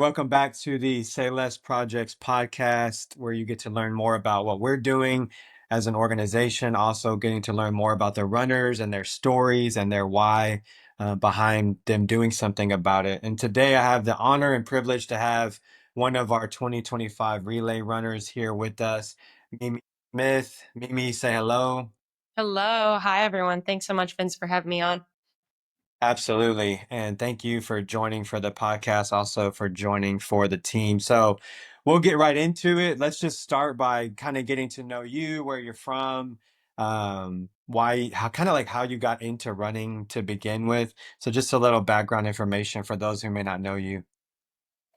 Welcome back to the Say Less Projects podcast, where you get to learn more about what we're doing as an organization, also getting to learn more about the runners and their stories and their why behind them doing something about it. And today I have the honor and privilege to have one of our 2025 relay runners here with us, Mimi Smith. Mimi, say hello. Hello. Hi, everyone. Thanks so much, Vince, for having me on. Absolutely. And thank you for joining for the podcast, also for joining for the team. So we'll get right into it. Let's just start by kind of getting to know you, where you're from, why, how kind of like how you got into running to begin with. So just a little background information for those who may not know you.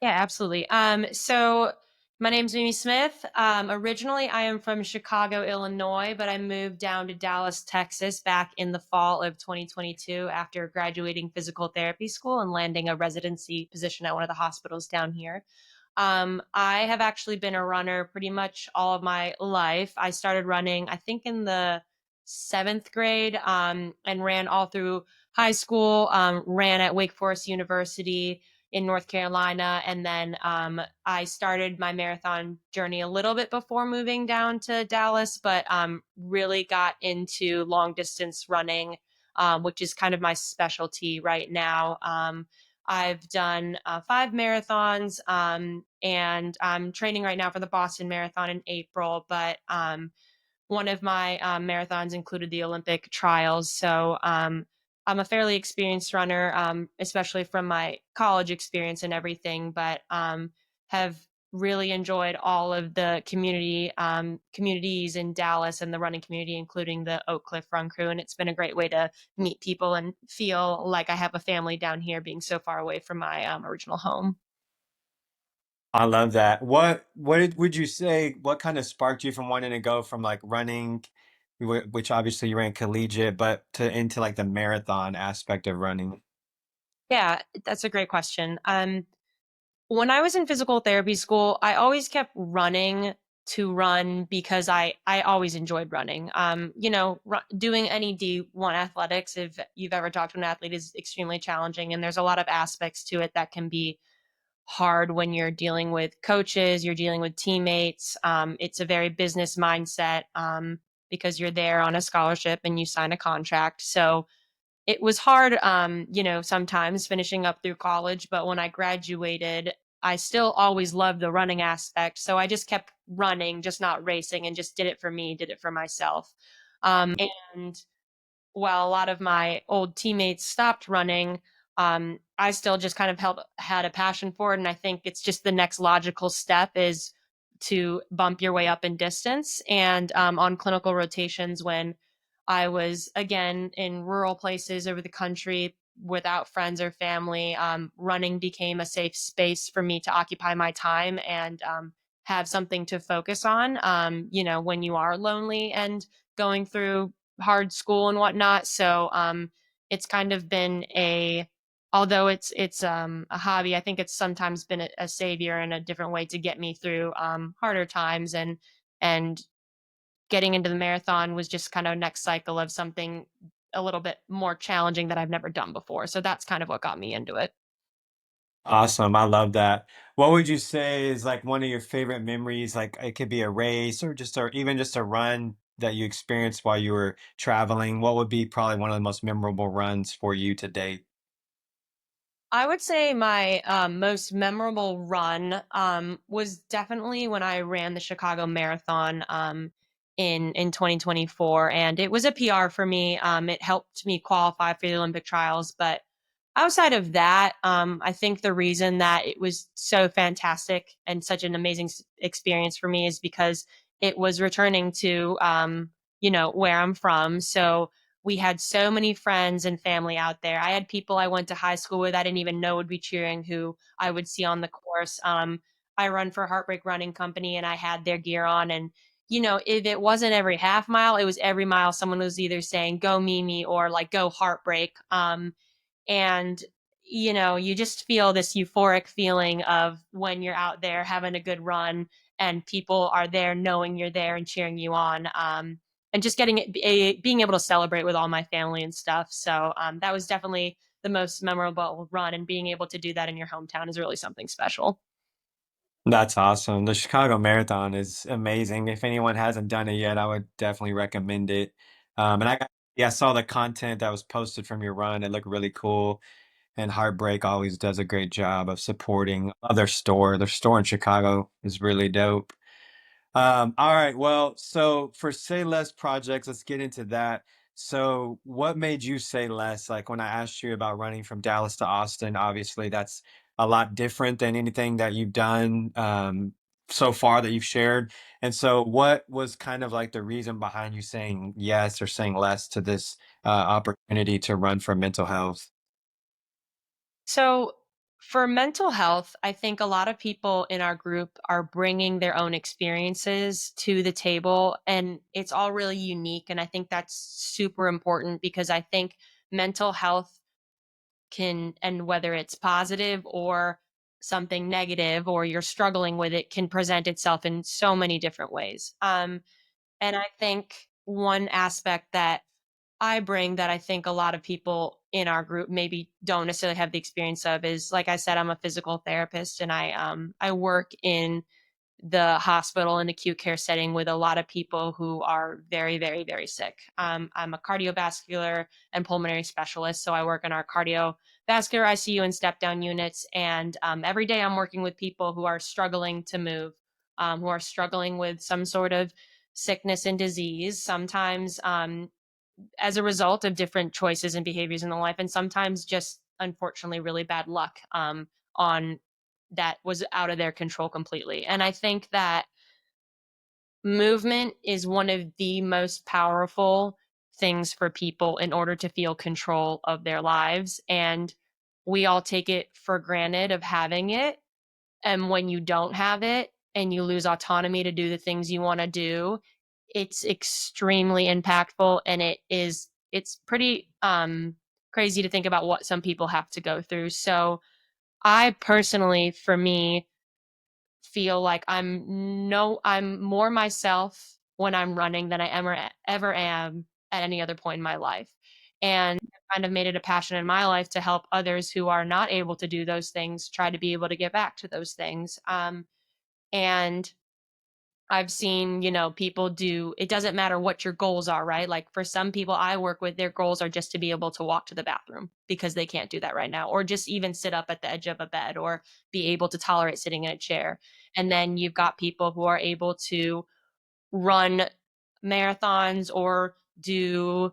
Yeah, absolutely. So my name's Mimi Smith. Originally, I am from Chicago, Illinois, but I moved down to Dallas, Texas back in the fall of 2022 after graduating physical therapy school and landing a residency position at one of the hospitals down here. I have actually been a runner pretty much all of my life. I started running, I think, in the seventh grade, and ran all through high school, ran at Wake Forest University in North Carolina. And then I started my marathon journey a little bit before moving down to Dallas, but really got into long distance running, which is kind of my specialty right now. I've done 5 marathons, and I'm training right now for the Boston Marathon in April. But one of my marathons included the Olympic trials. So I'm a fairly experienced runner, especially from my college experience and everything, but have really enjoyed all of the communities in Dallas and the running community, including the Oak Cliff Run Crew. And it's been a great way to meet people and feel like I have a family down here, being so far away from my original home. I love that. Would you say, what kind of sparked you from wanting to go from like running, which obviously you ran collegiate, but to into like the marathon aspect of running? Yeah, that's a great question. When I was in physical therapy school, I always kept running to run because I always enjoyed running. Doing any D1 athletics, if you've ever talked to an athlete, is extremely challenging, and there's a lot of aspects to it that can be hard when you're dealing with coaches, you're dealing with teammates. It's a very business mindset, because you're there on a scholarship and you sign a contract. So it was hard, sometimes finishing up through college, but when I graduated, I still always loved the running aspect. So I just kept running, just not racing, and just did it for me, did it for myself. And while a lot of my old teammates stopped running, I still just kind of had a passion for it. And I think it's just the next logical step is to bump your way up in distance. And on clinical rotations, when I was again in rural places over the country without friends or family, running became a safe space for me to occupy my time and have something to focus on. When you are lonely and going through hard school and whatnot. So it's kind of been although it's a hobby, I think it's sometimes been a savior in a different way to get me through harder times. And getting into the marathon was just kind of next cycle of something a little bit more challenging that I've never done before. So that's kind of what got me into it. Awesome. I love that. What would you say is like one of your favorite memories? Like it could be a race or just or even just a run that you experienced while you were traveling. What would be probably one of the most memorable runs for you to date? I would say my most memorable run was definitely when I ran the Chicago Marathon in 2024, and it was a PR for me. It helped me qualify for the Olympic trials, but outside of that, I think the reason that it was so fantastic and such an amazing experience for me is because it was returning to where I'm from. So we had so many friends and family out there. I had people I went to high school with I didn't even know would be cheering who I would see on the course. I run for Heartbreak Running Company and I had their gear on. And, if it wasn't every half mile, it was every mile someone was either saying, go Mimi or like, go Heartbreak. And, you just feel this euphoric feeling of when you're out there having a good run and people are there knowing you're there and cheering you on. And just being able to celebrate with all my family and stuff. So that was definitely the most memorable run, and being able to do that in your hometown is really something special. That's awesome. The Chicago Marathon is amazing. If anyone hasn't done it yet, I would definitely recommend it. And yeah, I saw the content that was posted from your run. It looked really cool. And Heartbreak always does a great job of supporting their store. Their store in Chicago is really dope. All right. Well, so for Say Less projects, let's get into that. So, what made you say less? Like when I asked you about running from Dallas to Austin, obviously that's a lot different than anything that you've done so far that you've shared. And so, what was kind of like the reason behind you saying yes or saying less to this opportunity to run for mental health? So, for mental health, I think a lot of people in our group are bringing their own experiences to the table, and it's all really unique. And I think that's super important because I think mental health can, and whether it's positive or something negative or you're struggling with it, can present itself in so many different ways. And I think one aspect that I bring that I think a lot of people in our group maybe don't necessarily have the experience of is, like I said, I'm a physical therapist, and I work in the hospital and acute care setting with a lot of people who are very, very, very sick. I'm a cardiovascular and pulmonary specialist, so I work in our cardiovascular ICU and step down units. And every day I'm working with people who are struggling to move, who are struggling with some sort of sickness and disease, sometimes as a result of different choices and behaviors in the life, and sometimes just unfortunately really bad luck on that was out of their control completely. And I think that movement is one of the most powerful things for people in order to feel control of their lives. And we all take it for granted of having it. And when you don't have it and you lose autonomy to do the things you want to do, it's extremely impactful, and it's pretty crazy to think about what some people have to go through. So I personally, for me, feel like I'm more myself when I'm running than I ever am at any other point in my life. And I've kind of made it a passion in my life to help others who are not able to do those things try to be able to get back to those things. And I've seen, people do, it doesn't matter what your goals are, right? Like for some people I work with, their goals are just to be able to walk to the bathroom because they can't do that right now, or just even sit up at the edge of a bed, or be able to tolerate sitting in a chair. And then you've got people who are able to run marathons or do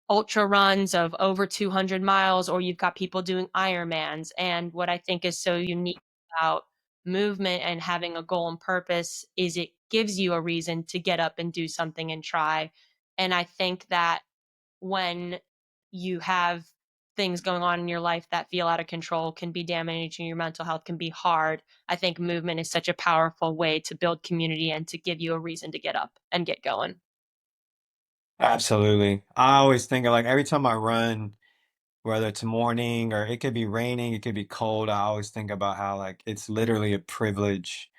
ultra runs of over 200 miles, or you've got people doing Ironmans. And what I think is so unique about movement and having a goal and purpose is it gives you a reason to get up and do something and try. And I think that when you have things going on in your life that feel out of control, can be damaging your mental health, can be hard, I think movement is such a powerful way to build community and to give you a reason to get up and get going. Absolutely. I always think of like every time I run, whether it's morning or it could be raining, it could be cold. I always think about how like it's literally a privilege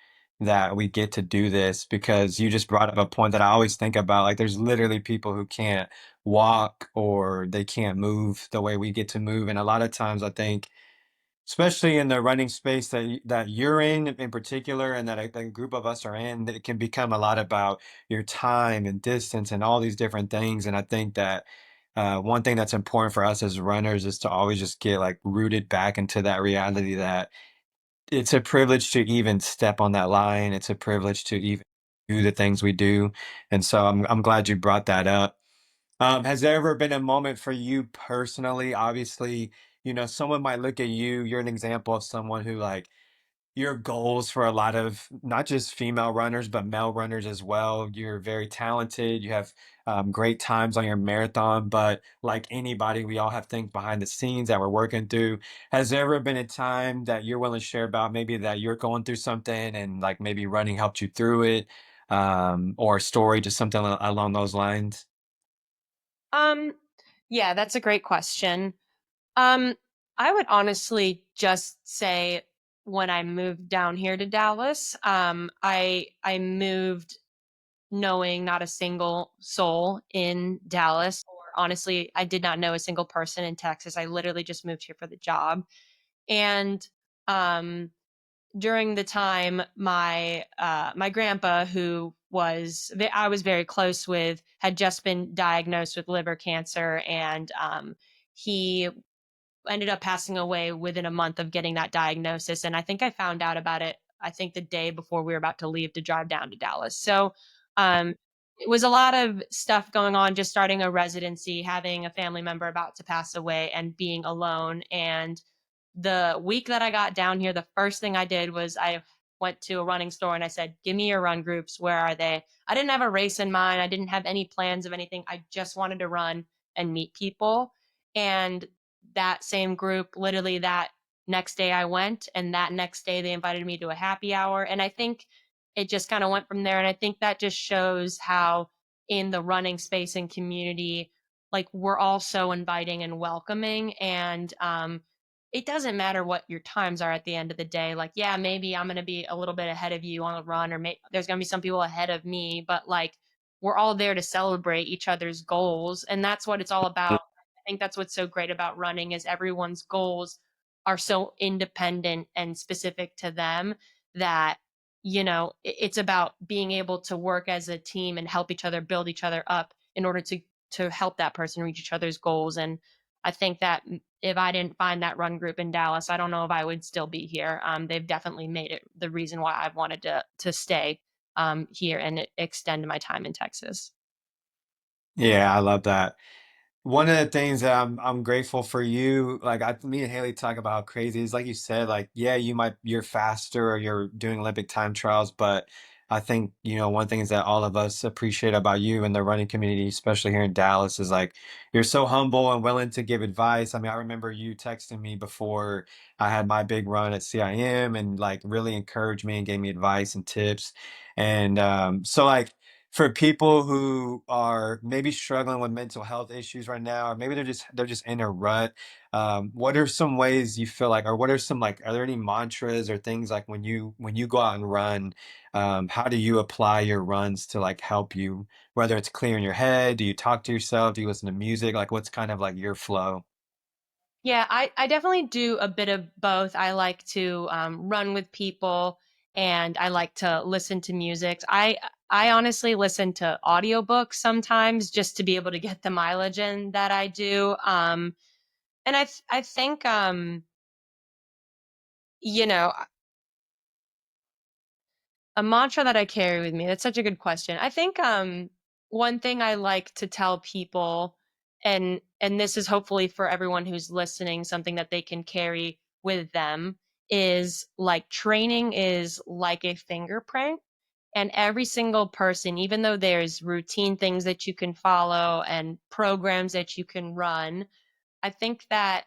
that we get to do this because you just brought up a point that I always think about. Like there's literally people who can't walk or they can't move the way we get to move. And a lot of times I think especially in the running space that that you're in particular, and that a group of us are in, that it can become a lot about your time and distance and all these different things. And I think that one thing that's important for us as runners is to always just get like rooted back into that reality that it's a privilege to even step on that line. It's a privilege to even do the things we do. And so I'm glad you brought that up. Has there ever been a moment for you personally? Obviously, someone might look at you, you're an example of someone who like your goals for a lot of not just female runners, but male runners as well. You're very talented. You have great times on your marathon, but like anybody, we all have things behind the scenes that we're working through. Has there ever been a time that you're willing to share about maybe that you're going through something and like maybe running helped you through it, or a story, just something along those lines? Um, yeah, that's a great question. Um, I would honestly just say when I moved down here to Dallas, I moved knowing not a single soul in Dallas. Honestly, I did not know a single person in Texas. I literally just moved here for the job. And um during the time my grandpa, who I was very close with, had just been diagnosed with liver cancer, and he ended up passing away within a month of getting that diagnosis. And I think I found out about it, I think the day before we were about to leave to drive down to Dallas. So um, it was a lot of stuff going on, just starting a residency, having a family member about to pass away, and being alone. And the week that I got down here, the first thing I did was I went to a running store and I said, "Give me your run groups. Where are they?" I didn't have a race in mind. I didn't have any plans of anything. I just wanted to run and meet people. And that same group, literally that next day I went, and that next day they invited me to a happy hour. And I think it just kind of went from there. And I think that just shows how in the running space and community, like we're all so inviting and welcoming. And it doesn't matter what your times are at the end of the day. Like, yeah, maybe I'm going to be a little bit ahead of you on a run, or there's going to be some people ahead of me, but like we're all there to celebrate each other's goals. And that's what it's all about. I think that's what's so great about running is everyone's goals are so independent and specific to them that it's about being able to work as a team and help each other build each other up in order to help that person reach each other's goals. And I think that if I didn't find that run group in Dallas, I don't know if I would still be here. They've definitely made it the reason why I've wanted to stay here and extend my time in Texas. Yeah, I love that. One of the things that I'm grateful for you, like me and Haley talk about how crazy it is. Like you said, like yeah, you're faster or you're doing Olympic time trials, but I think one thing is that all of us appreciate about you and the running community, especially here in Dallas, is like you're so humble and willing to give advice. I mean, I remember you texting me before I had my big run at CIM and like really encouraged me and gave me advice and tips. And so like for people who are maybe struggling with mental health issues right now, or maybe they're just in a rut, what are some ways you feel like, or what are some like, are there any mantras or things like when you go out and run, how do you apply your runs to like help you, whether it's clearing your head, do you talk to yourself, do you listen to music, like what's kind of like your flow? Yeah, I definitely do a bit of both. I like to run with people, and I like to listen to music. I honestly listen to audiobooks sometimes just to be able to get the mileage in that I do. And I think you know a mantra that I carry with me. That's such a good question. I think one thing I like to tell people, and this is hopefully for everyone who's listening, something that they can carry with them, is like training is like a fingerprint. And every single person, even though there's routine things that you can follow and programs that you can run, I think that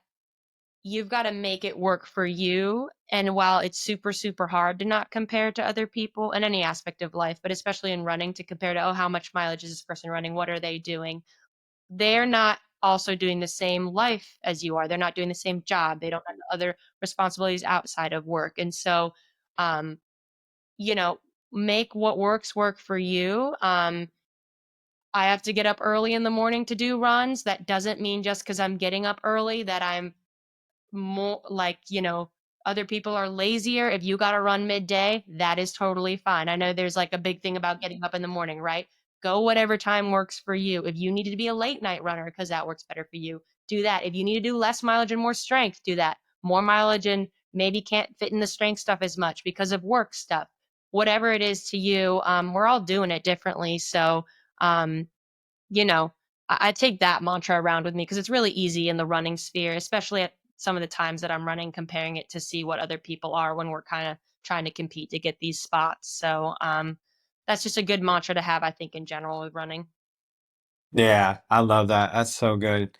you've got to make it work for you. And while it's super, super hard to not compare to other people in any aspect of life, but especially in running, to compare to, oh, how much mileage is this person running? What are they doing? They're not also doing the same life as you are. They're not doing the same job. They don't have other responsibilities outside of work. And so, um, you know, make what works work for you. I have to get up early in the morning to do runs. That doesn't mean just because I'm getting up early that I'm more like, other people are lazier. If you got to run midday, that is totally fine. I know there's like a big thing about getting up in the morning, right? Go whatever time works for you. If you need to be a late night runner because that works better for you, do that. If you need to do less mileage and more strength, do that. More mileage and maybe can't fit in the strength stuff as much because of work stuff. Whatever it is to you, we're all doing it differently. So, um, you know, I take that mantra around with me because it's really easy in the running sphere, especially at some of the times that I'm running, comparing it to see what other people are when we're kind of trying to compete to get these spots. So that's just a good mantra to have, I think, in general with running. Yeah, I love that. That's so good.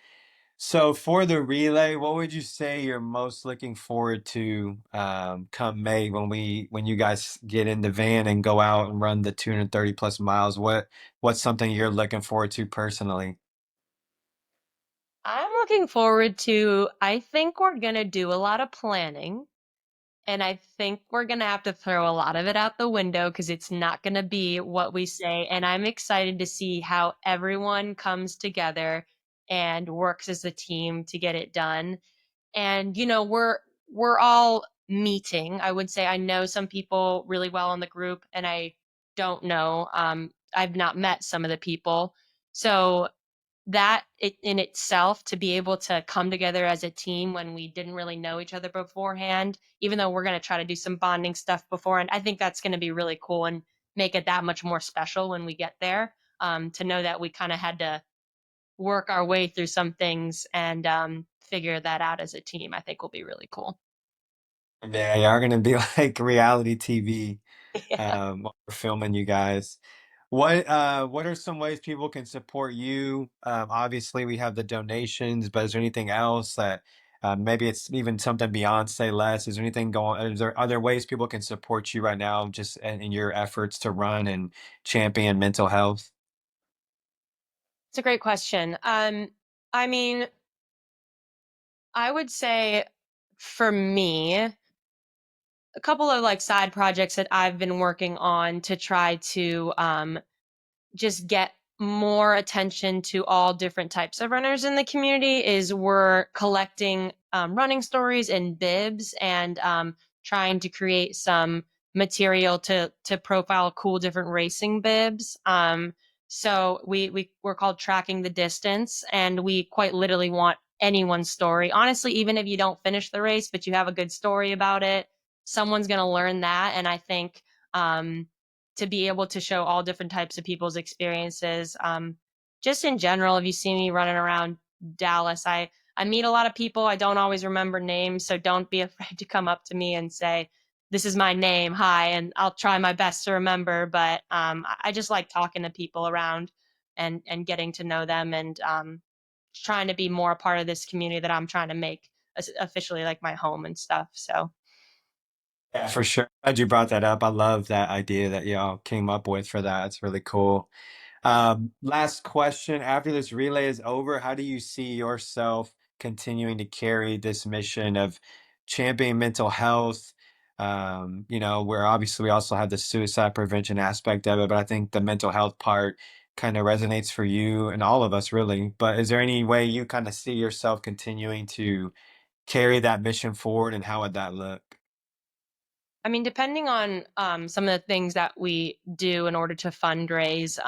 So for the relay, what would you say you're most looking forward to come May when you guys get in the van and go out and run the 230 plus miles? What's something you're looking forward to personally? I'm looking forward to, I think we're going to do a lot of planning. And I think we're going to have to throw a lot of it out the window because it's not going to be what we say. And I'm excited to see how everyone comes together and works as a team to get it done. And we're all meeting. I would say I know some people really well in the group, and I don't know. I've not met some of the people, so in itself, to be able to come together as a team when we didn't really know each other beforehand, even though we're going to try to do some bonding stuff before, and I think that's going to be really cool and make it that much more special when we get there. To know that we kind of had to work our way through some things and figure that out as a team, I think will be really cool. Yeah, you are gonna be like reality TV Yeah. while we're filming you guys. What are some ways people can support you? Obviously, we have the donations, but is there anything else that maybe it's even something beyond Say Less? Is there anything going? Is there other ways people can support you right now, just in your efforts to run and champion mental health? It's a great question. I mean, I would say for me, a couple of like side projects that I've been working on to try to just get more attention to all different types of runners in the community is we're collecting running stories and bibs and trying to create some material to profile cool different racing bibs. So we're called Tracking the Distance, and we quite literally want anyone's story. Honestly, even if you don't finish the race, but you have a good story about it, someone's going to learn that. And I think um, to be able to show all different types of people's experiences. Just in general, if you see me running around Dallas, I meet a lot of people. I don't always remember names, so don't be afraid to come up to me and say, "This is my name, hi," and I'll try my best to remember. But I just like talking to people around and getting to know them and trying to be more a part of this community that I'm trying to make officially like my home and stuff. So Yeah, for sure. Glad you brought that up. I love that idea that y'all came up with for that. It's really cool. Last question. After this relay is over, how do you see yourself continuing to carry this mission of championing mental health? Where obviously we also have the suicide prevention aspect of it, but I think the mental health part kind of resonates for you and all of us, really. But is there any way you kind of see yourself continuing to carry that mission forward, and how would that look? I mean, depending on some of the things that we do in order to fundraise,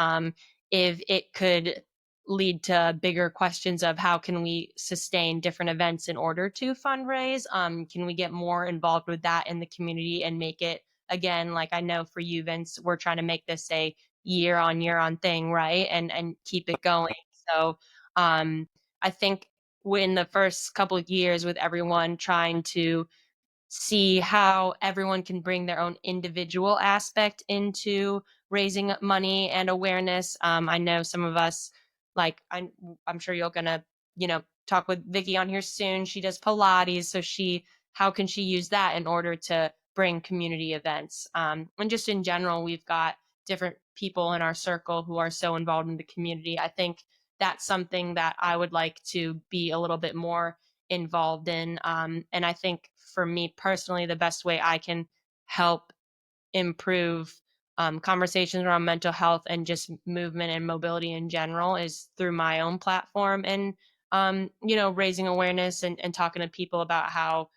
if it could lead to bigger questions of how can we sustain different events in order to fundraise, can we get more involved with that in the community and make it again, like I know for you, Vince, we're trying to make this a year on thing, right? And keep it going. So I think in the first couple of years with everyone trying to see how everyone can bring their own individual aspect into raising money and awareness. I know some of us, like I'm sure you're gonna, talk with Vicky on here soon. She does Pilates, so how can she use that in order to bring community events? And just in general, we've got different people in our circle who are so involved in the community. I think that's something that I would like to be a little bit more involved in. And I think for me personally, the best way I can help improve conversations around mental health and just movement and mobility in general is through my own platform and, raising awareness and talking to people about how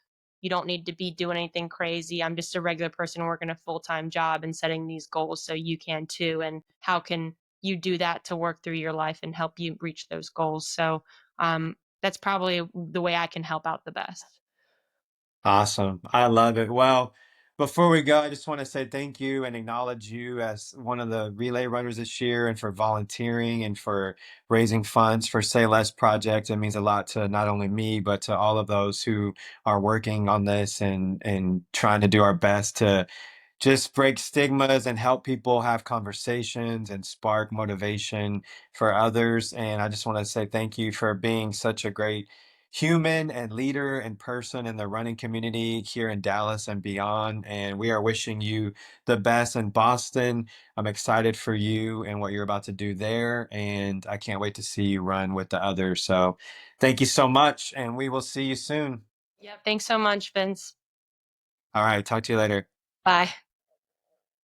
you don't need to be doing anything crazy. I'm just a regular person working a full time job and setting these goals so you can too. And how can you do that to work through your life and help you reach those goals? So that's probably the way I can help out the best. Awesome. I love it. Well, before we go, I just want to say thank you and acknowledge you as one of the relay runners this year and for volunteering and for raising funds for Say Less Project. It means a lot to not only me, but to all of those who are working on this and trying to do our best to just break stigmas and help people have conversations and spark motivation for others. And I just want to say thank you for being such a great human and leader and person in the running community here in Dallas and beyond. And we are wishing you the best in Boston. I'm excited for you and what you're about to do there. And I can't wait to see you run with the others. So thank you so much. And we will see you soon. Yep. Thanks so much, Vince. All right. Talk to you later. Bye.